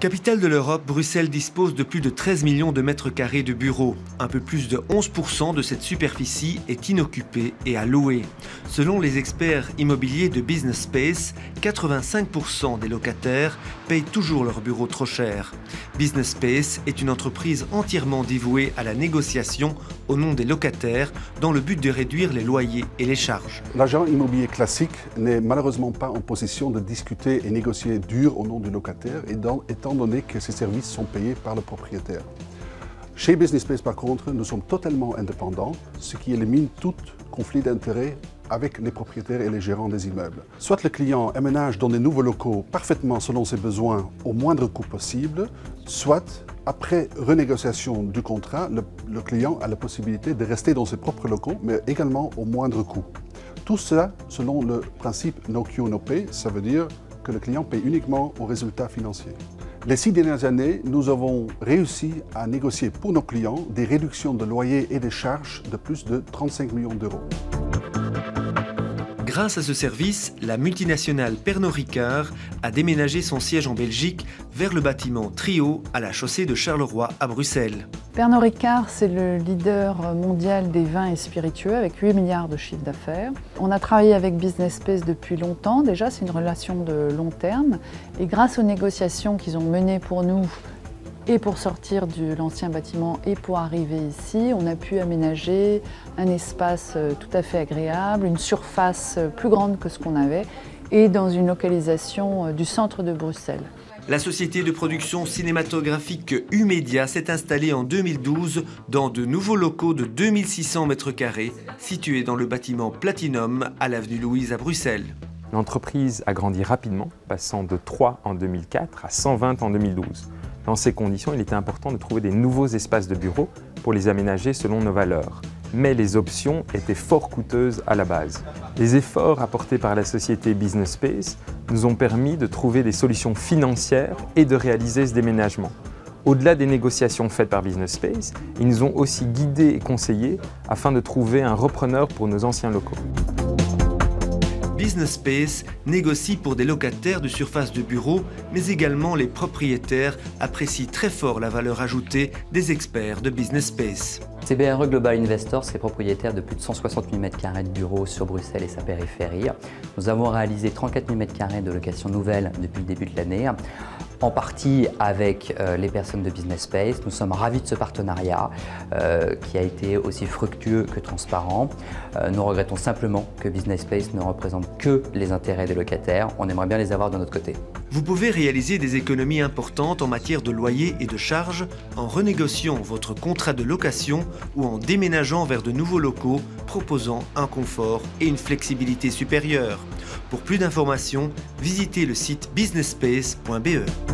Capitale de l'Europe, Bruxelles dispose de plus de 13 millions de mètres carrés de bureaux. Un peu plus de 11% de cette superficie est inoccupée et à louer. Selon les experts immobiliers de Business Space, 85% des locataires payent toujours leurs bureaux trop cher. Business Space est une entreprise entièrement dévouée à la négociation au nom des locataires dans le but de réduire les loyers et les charges. L'agent immobilier classique n'est malheureusement pas en position de discuter et négocier dur au nom du locataire, étant donné que ces services sont payés par le propriétaire. Chez Business Space, par contre, nous sommes totalement indépendants, ce qui élimine tout conflit d'intérêts avec les propriétaires et les gérants des immeubles. Soit le client aménage dans des nouveaux locaux parfaitement selon ses besoins au moindre coût possible, soit, après renégociation du contrat, le client a la possibilité de rester dans ses propres locaux, mais également au moindre coût. Tout ça selon le principe no cure, no pay, ça veut dire que le client paye uniquement au résultat financier. Les 6 dernières années, nous avons réussi à négocier pour nos clients des réductions de loyers et des charges de plus de 35 millions d'euros. Grâce à ce service, la multinationale Pernod Ricard a déménagé son siège en Belgique vers le bâtiment Trio à la chaussée de Charleroi à Bruxelles. Pernod Ricard, c'est le leader mondial des vins et spiritueux avec 8 milliards de chiffre d'affaires. On a travaillé avec Business Space depuis longtemps, déjà c'est une relation de long terme. Et grâce aux négociations qu'ils ont menées pour nous et pour sortir de l'ancien bâtiment et pour arriver ici, on a pu aménager un espace tout à fait agréable, une surface plus grande que ce qu'on avait et dans une localisation du centre de Bruxelles. La société de production cinématographique U-Media s'est installée en 2012 dans de nouveaux locaux de 2600 m² situés dans le bâtiment Platinum à l'avenue Louise à Bruxelles. L'entreprise a grandi rapidement, passant de 3 en 2004 à 120 en 2012. Dans ces conditions, il était important de trouver des nouveaux espaces de bureaux pour les aménager selon nos valeurs. Mais les options étaient fort coûteuses à la base. Les efforts apportés par la société Business Space nous ont permis de trouver des solutions financières et de réaliser ce déménagement. Au-delà des négociations faites par Business Space, ils nous ont aussi guidés et conseillés afin de trouver un repreneur pour nos anciens locaux. Business Space négocie pour des locataires de surface de bureau, mais également les propriétaires apprécient très fort la valeur ajoutée des experts de Business Space. CBRE Global Investors est propriétaire de plus de 168 m² de bureaux sur Bruxelles et sa périphérie. Nous avons réalisé 34 000 m² de location nouvelle depuis le début de l'année, en partie avec les personnes de Business Space. Nous sommes ravis de ce partenariat qui a été aussi fructueux que transparent. Nous regrettons simplement que Business Space ne représente que les intérêts des locataires. On aimerait bien les avoir de notre côté. Vous pouvez réaliser des économies importantes en matière de loyer et de charges en renégociant votre contrat de location ou en déménageant vers de nouveaux locaux proposant un confort et une flexibilité supérieure. Pour plus d'informations, visitez le site businessspace.be.